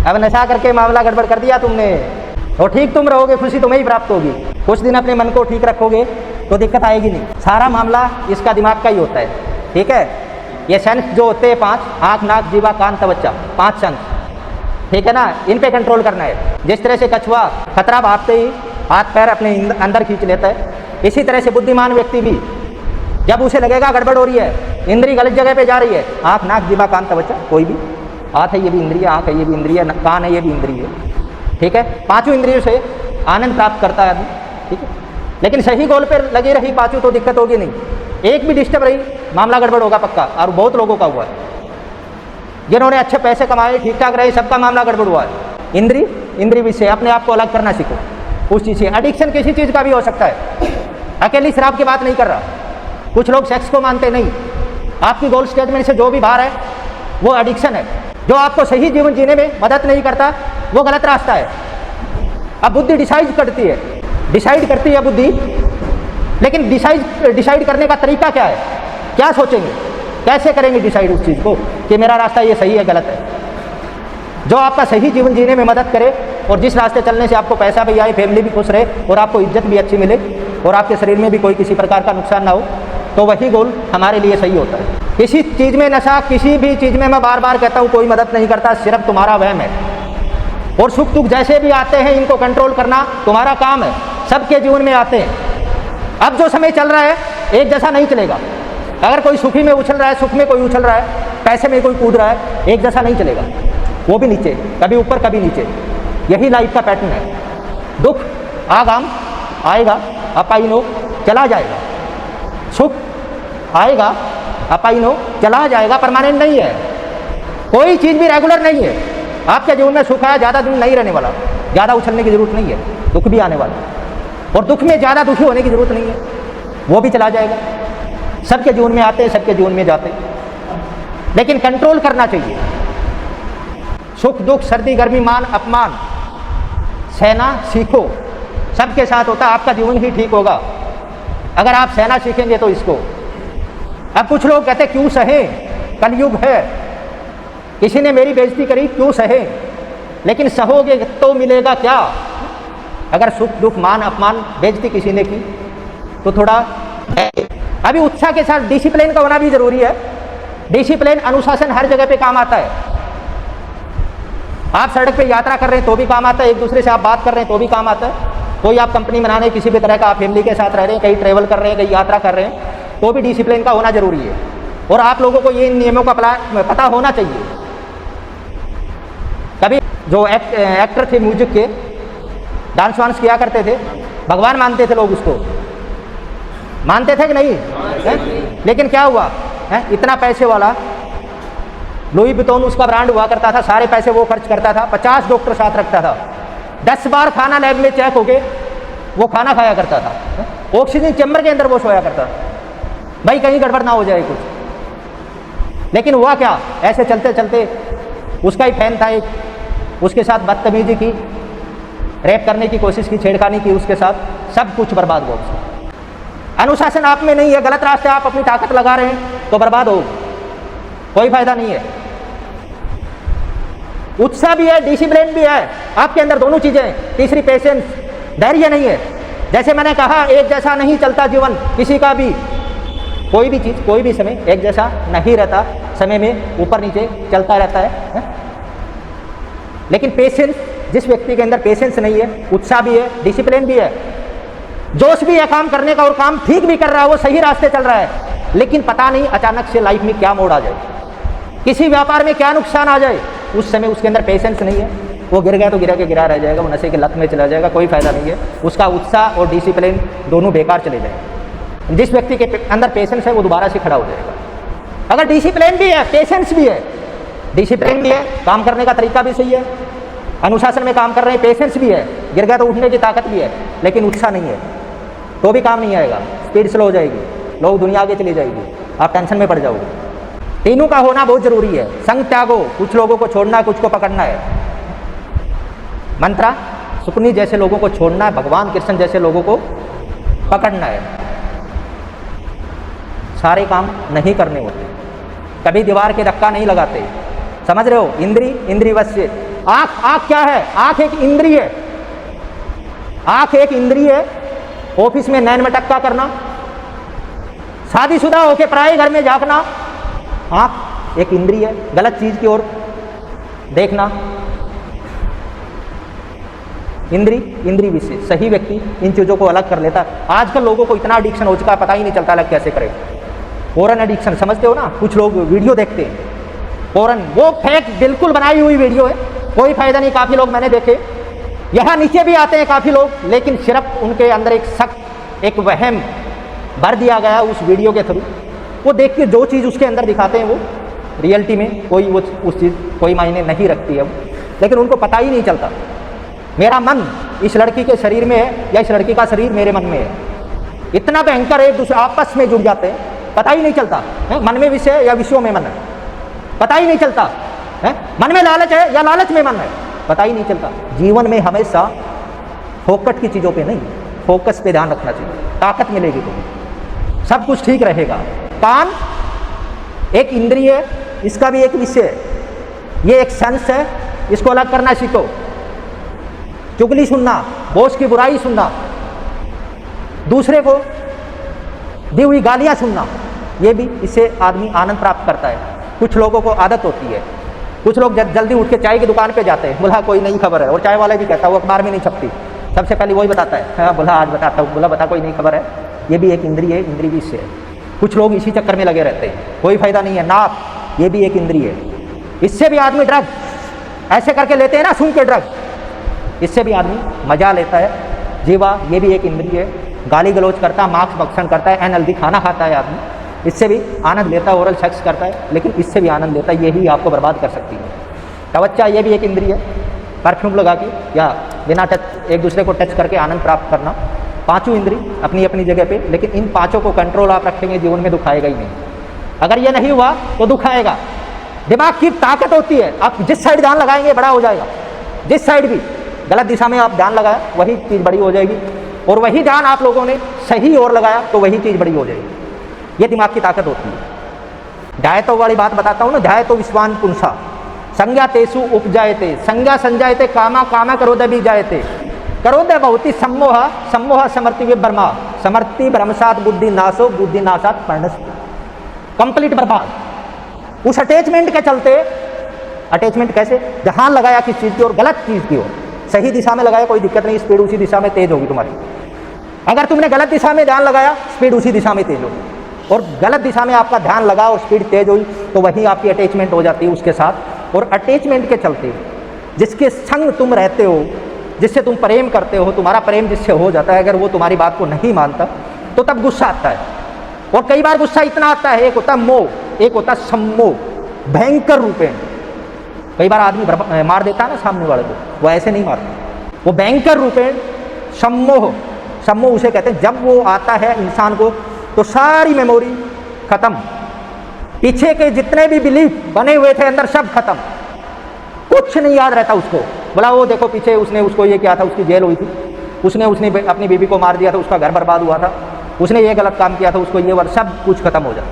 अब नशा करके मामला गड़बड़ कर दिया तुमने, और ठीक तुम रहोगे, खुशी तुम्हें ही प्राप्त होगी। कुछ दिन अपने मन को ठीक रखोगे तो दिक्कत आएगी नहीं। सारा मामला इसका दिमाग का ही होता है, ठीक है। ये सेंस जो होते हैं 5, आँख, नाक, जीवा, कान, तवज्जा, 5 सेंस, ठीक है ना, इन पे कंट्रोल करना है। जिस तरह से कछुआ खतरा भागते ही हाथ पैर अपने अंदर खींच लेता है, इसी तरह से बुद्धिमान व्यक्ति भी जब उसे लगेगा गड़बड़ हो रही है, इंद्री गलत जगह पे जा रही है, आँख, नाक, जीवा, कान, तवज्जा, कोई भी, हाथ है ये भी इंद्रिय, आँख है ये भी इंद्रिय, कान है ये भी इंद्रिय, ठीक है। 5 इंद्रियों से आनंद प्राप्त करता है आदमी, ठीक है। लेकिन सही गोल पर लगी रही 5 तो दिक्कत होगी नहीं। एक भी डिस्टर्ब रही मामला गड़बड़ होगा पक्का, और बहुत लोगों का हुआ है। जिन्होंने अच्छे पैसे कमाए, ठीक ठाक रहे, सबका मामला गड़बड़ हुआ है। इंद्री विषय अपने आप को अलग करना सीखो उस चीज़ से। एडिक्शन किसी चीज़ का भी हो सकता है, अकेली शराब की बात नहीं कर रहा। कुछ लोग सेक्स को मानते नहीं। आपकी गोल स्टेटमेंट से जो भी बाहर है वो एडिक्शन है। जो आपको सही जीवन जीने में मदद नहीं करता वो गलत रास्ता है। अब बुद्धि डिसाइड करती है बुद्धि, लेकिन डिसाइड करने का तरीका क्या है, क्या सोचेंगे, कैसे करेंगे डिसाइड उस चीज़ को कि मेरा रास्ता ये सही है गलत है। जो आपका सही जीवन जीने में मदद करे और जिस रास्ते चलने से आपको पैसा भी आए, फैमिली भी खुश रहे और आपको इज्जत भी अच्छी मिले और आपके शरीर में भी कोई किसी प्रकार का नुकसान ना हो, तो वही गोल हमारे लिए सही होता है। किसी चीज़ में नशा, किसी भी चीज़ में मैं बार बार कहता हूँ कोई मदद नहीं करता, सिर्फ तुम्हारा वहम है। और सुख दुख जैसे भी आते हैं इनको कंट्रोल करना तुम्हारा काम है। सबके जीवन में आते हैं। अब जो समय चल रहा है एक जैसा नहीं चलेगा। अगर कोई सुखी में उछल रहा है, सुख में कोई उछल रहा है, पैसे में कोई कूद रहा है, एक जैसा नहीं चलेगा। वो भी नीचे, कभी ऊपर कभी नीचे, यही लाइफ का पैटर्न है। दुख आगाम आएगा, अपाइनो चला जाएगा। सुख आएगा, अपाइनो चला जाएगा, परमानेंट नहीं है। कोई चीज़ भी रेगुलर नहीं है। आपके जीवन में सुख आया, ज़्यादा दिन नहीं रहने वाला, ज़्यादा उछलने की जरूरत नहीं है। दुख भी आने वाला, और दुख में ज़्यादा दुखी होने की जरूरत नहीं है, वो भी चला जाएगा। सबके जीवन में आते हैं, सबके जीवन में जाते हैं, लेकिन कंट्रोल करना चाहिए। सुख दुख, सर्दी गर्मी, मान अपमान सहना सीखो। सबके साथ होता है, आपका जीवन ही ठीक होगा अगर आप सहना सीखेंगे तो इसको। अब कुछ लोग कहते हैं क्यों सहे, कलयुग है, किसी ने मेरी बेइज्जती करी क्यों सहे। लेकिन सहोगे तो मिलेगा क्या? अगर सुख दुख, मान अपमान, बेइज्जती किसी ने की तो थोड़ा अभी उत्साह के साथ डिसिप्लिन का होना भी जरूरी है। डिसिप्लिन, अनुशासन हर जगह पे काम आता है। आप सड़क पे यात्रा कर रहे हैं तो भी काम आता है, एक दूसरे से आप बात कर रहे हैं तो भी काम आता है। कोई आप कंपनी बना रहे हैं, किसी भी तरह का आप फैमिली के साथ रह रहे हैं, कहीं ट्रैवल कर रहे हैं, कहीं यात्रा कर रहे हैं, तो भी डिसिप्लिन का होना जरूरी है। और आप लोगों को ये नियमों का पता होना चाहिए। कभी जो एक्टर थे म्यूजिक के, डांस वांस किया करते थे, भगवान मानते थे लोग उसको, मानते थे कि नहीं है? लेकिन क्या हुआ है, इतना पैसे वाला, लुई विटॉन उसका ब्रांड हुआ करता था, सारे पैसे वो खर्च करता था, 50 डॉक्टर साथ रखता था, 10 बार खाना लैब में चेक होके वो खाना खाया करता था, ऑक्सीजन चैम्बर के अंदर वो सोया करता था, भाई कहीं गड़बड़ ना हो जाए कुछ। लेकिन हुआ क्या, ऐसे चलते चलते उसका ही फैन था एक, उसके साथ बदतमीजी की, रेप करने की कोशिश की, छेड़खानी की उसके साथ, सब कुछ बर्बाद हुआ उसका। अनुशासन आप में नहीं है, गलत रास्ते आप अपनी ताकत लगा रहे हैं तो बर्बाद हो, कोई फायदा नहीं है। उत्साह भी है, डिसिप्लिन भी है आपके अंदर, दोनों चीजें। तीसरी पेशेंस, धैर्य नहीं है। जैसे मैंने कहा एक जैसा नहीं चलता जीवन किसी का भी, कोई भी चीज कोई भी समय एक जैसा नहीं रहता, समय में ऊपर नीचे चलता रहता है। लेकिन पेशेंस, जिस व्यक्ति के अंदर पेशेंस नहीं है, उत्साह भी है, डिसिप्लिन भी है, जोश भी है काम करने का और काम ठीक भी कर रहा है, वो सही रास्ते चल रहा है, लेकिन पता नहीं अचानक से लाइफ में क्या मोड़ आ जाए, किसी व्यापार में क्या नुकसान आ जाए, उस समय उसके अंदर पेशेंस नहीं है, वो गिर गया तो गिरा के गिरा रह जाएगा, वो नशे के लत में चला जाएगा, कोई फायदा नहीं है। उसका उत्साह और डिसिप्लिन दोनों बेकार चले जाएंगे। जिस व्यक्ति के अंदर पेशेंस है वो दोबारा से खड़ा हो जाएगा। अगर डिसिप्लिन भी है, पेशेंस भी है, डिसिप्लिन भी है, काम करने का तरीका भी सही है, अनुशासन में काम कर रहे हैं, पेशेंस भी है, गिर गया तो उठने की ताकत भी है, लेकिन उत्साह नहीं है तो भी काम नहीं आएगा, स्पीड स्लो हो जाएगी, लोग दुनिया आगे चली जाएगी, आप टेंशन में पड़ जाओगे। तीनों का होना बहुत जरूरी है। संग त्यागो, कुछ लोगों को छोड़ना है, कुछ को पकड़ना है। मंत्रा, सुकनी जैसे लोगों को छोड़ना है, भगवान कृष्ण जैसे लोगों को पकड़ना है। सारे काम नहीं करने होते, कभी दीवार के धक्का नहीं लगाते, समझ रहे हो? इंद्री वश्य, आंख, आंख क्या है? आंख एक इंद्रिय है। आंख एक इंद्रिय है। ऑफिस में नैन मटक्का करना, शादीशुदा होके पराए घर में झांकना, आंख एक इंद्रिय है। गलत चीज की ओर देखना, इंद्री विशेष। सही व्यक्ति इन चीजों को अलग कर लेता है। आजकल लोगों को इतना एडिक्शन हो चुका है, पता ही नहीं चलता अलग कैसे करें। पोरन एडिक्शन समझते हो ना? कुछ लोग वीडियो देखते हैं पोरन, वो फेक बिल्कुल बनाई हुई वीडियो है, कोई फायदा नहीं। काफी लोग मैंने देखे, यहाँ नीचे भी आते हैं काफी लोग, लेकिन सिर्फ उनके अंदर एक शक, एक वहम भर दिया गया उस वीडियो के थ्रू। वो देख के जो चीज़ उसके अंदर दिखाते हैं वो रियलिटी में कोई वो उस चीज़ कोई मायने नहीं रखती है, लेकिन उनको पता ही नहीं चलता मेरा मन इस लड़की के शरीर में है या इस लड़की का शरीर मेरे मन में है। इतना भयंकर एक दूसरे आपस में जुड़ जाते हैं, पता ही नहीं चलता है मन में विषय या विषयों में मन है, पता ही नहीं चलता है मन में लालच है या लालच में मन है, पता ही नहीं चलता। जीवन में हमेशा फोकट की चीज़ों पे नहीं, फोकस पे ध्यान रखना चाहिए, ताकत मिलेगी तुम्हें, सब कुछ ठीक रहेगा। कान एक इंद्रिय है, इसका भी एक विषय है, ये एक सेंस है, इसको अलग करना सीखो। चुगली सुनना, बॉस की बुराई सुनना, दूसरे को दी हुई गालियां सुनना, ये भी इससे आदमी आनंद प्राप्त करता है। कुछ लोगों को आदत होती है, कुछ लोग जल्दी उठ के चाय की दुकान पे जाते हैं, बोला कोई नई खबर है, और चाय वाला भी कहता है वो अखबार में नहीं छपती, सबसे पहले वही बताता है, हाँ बोला आज बताता हूँ, बोला बता कोई नई खबर है। ये भी एक इंद्रिय है, इंद्रिय भी इससे है। कुछ लोग इसी चक्कर में लगे रहते हैं, कोई फायदा नहीं है। नाक, ये भी एक इंद्रिय है, इससे भी आदमी ड्रग ऐसे करके लेते हैं ना, सुन के ड्रग, इससे भी आदमी मजा लेता है। जीवा, ये भी एक इंद्रिय है, गाली गलौज करता है, मांस भक्षण करता है, अनहेल्दी खाना खाता है आदमी, इससे भी आनंद लेता है, ओरल सेक्स करता है, लेकिन इससे भी आनंद लेता है, यही आपको बर्बाद कर सकती है। त्वचा, ये भी एक इंद्रिय है, परफ्यूम लगा के या बिना टच एक दूसरे को टच करके आनंद प्राप्त करना। पांचों इंद्रिय अपनी अपनी जगह पे, लेकिन इन पांचों को कंट्रोल आप रखेंगे, जीवन में दुख आएगा ही नहीं। अगर ये नहीं हुआ तो दुख आएगा। दिमाग की ताकत होती है, आप जिस साइड ध्यान लगाएंगे बड़ा हो जाएगा, जिस साइड भी गलत दिशा में आप ध्यान लगाया वही चीज़ बड़ी हो जाएगी, और वही ध्यान आप लोगों ने सही ओर लगाया तो वही चीज़ बड़ी हो जाएगी। ये दिमाग की ताकत होती है। ध्यायतो वाली बात बताता हूँ ना, ध्यायतो विश्वान पुंसा संज्ञा तेसु उपजायते, संज्ञा संजायते कामा कामा करोद भी जायते, करोद भवति सम्मोह सम्मोह समर्ति ब्रह्मा समर्ति ब्रह्मसात बुद्धि नाशो बुद्धि नाशात पर्णस, कंप्लीट बर्बाद। उस अटैचमेंट के चलते, अटैचमेंट कैसे, ध्यान लगाया किस चीज़ की ओर, गलत चीज़ की ओर, सही दिशा में लगाया कोई दिक्कत नहीं, स्पीड उसी दिशा में तेज होगी तुम्हारी। अगर तुमने गलत दिशा में ध्यान लगाया, स्पीड उसी दिशा में तेज होगी, और गलत दिशा में आपका ध्यान लगा और स्पीड तेज हुई तो वही आपकी अटैचमेंट हो जाती है उसके साथ। और अटैचमेंट के चलते जिसके संग तुम रहते हो, जिससे तुम प्रेम करते हो, तुम्हारा प्रेम जिससे हो जाता है, अगर वो तुम्हारी बात को नहीं मानता तो तब गुस्सा आता है। और कई बार गुस्सा इतना आता है, एक होता है मोह, एक होता है सम्मोह, भयंकर रूपेण। कई बार आदमी मार देता है ना सामने वाले को, वो ऐसे नहीं मारता, वो भयंकर रूपेण सम्मोह, सम्मोह उसे कहते हैं। जब वो आता है इंसान को तो सारी मेमोरी खत्म, पीछे के जितने भी बिलीफ बने हुए थे अंदर सब खत्म, कुछ नहीं याद रहता उसको। बोला वो देखो पीछे उसने उसको ये किया था, उसकी जेल हुई थी, उसने अपनी बीवी को मार दिया था, उसका घर बर्बाद हुआ था, उसने ये गलत काम किया था, उसको ये सब कुछ खत्म हो जाता।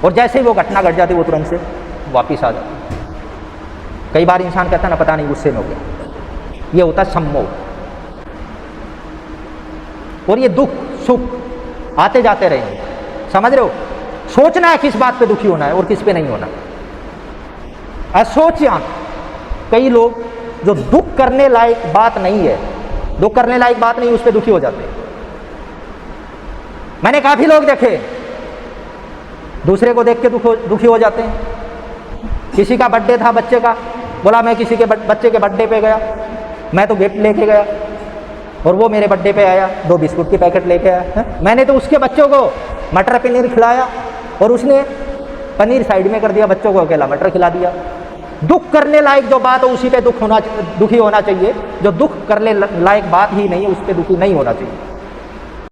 और जैसे ही वो घटना घट जाती वो तुरंत से वापिस आ जाती। कई बार इंसान कहता ना पता नहीं गुस्से में हो गया, ये होता है सम्मोह। और ये दुख सुख आते जाते रहेंगे, समझ रहे हो। सोचना है किस बात पे दुखी होना है और किस पे नहीं होना। असोचिया, कई लोग जो दुख करने लायक बात नहीं है, दुख करने लायक बात नहीं, उस पर दुखी हो जाते हैं। मैंने काफी लोग देखे दूसरे को देख के दुखी हो जाते हैं। किसी का बर्थडे था बच्चे का, बोला मैं किसी के बच्चे के बर्थडे पे गया, मैं तो गिफ्ट लेके गया और वो मेरे बर्थडे पे आया 2 बिस्कुट के पैकेट लेके आया। मैंने तो उसके बच्चों को मटर पनीर खिलाया और उसने पनीर साइड में कर दिया, बच्चों को अकेला मटर खिला दिया। दुख करने लायक जो बात हो उसी पे दुखी होना चाहिए, जो दुख करने लायक बात ही नहीं है उस पर दुखी नहीं होना चाहिए।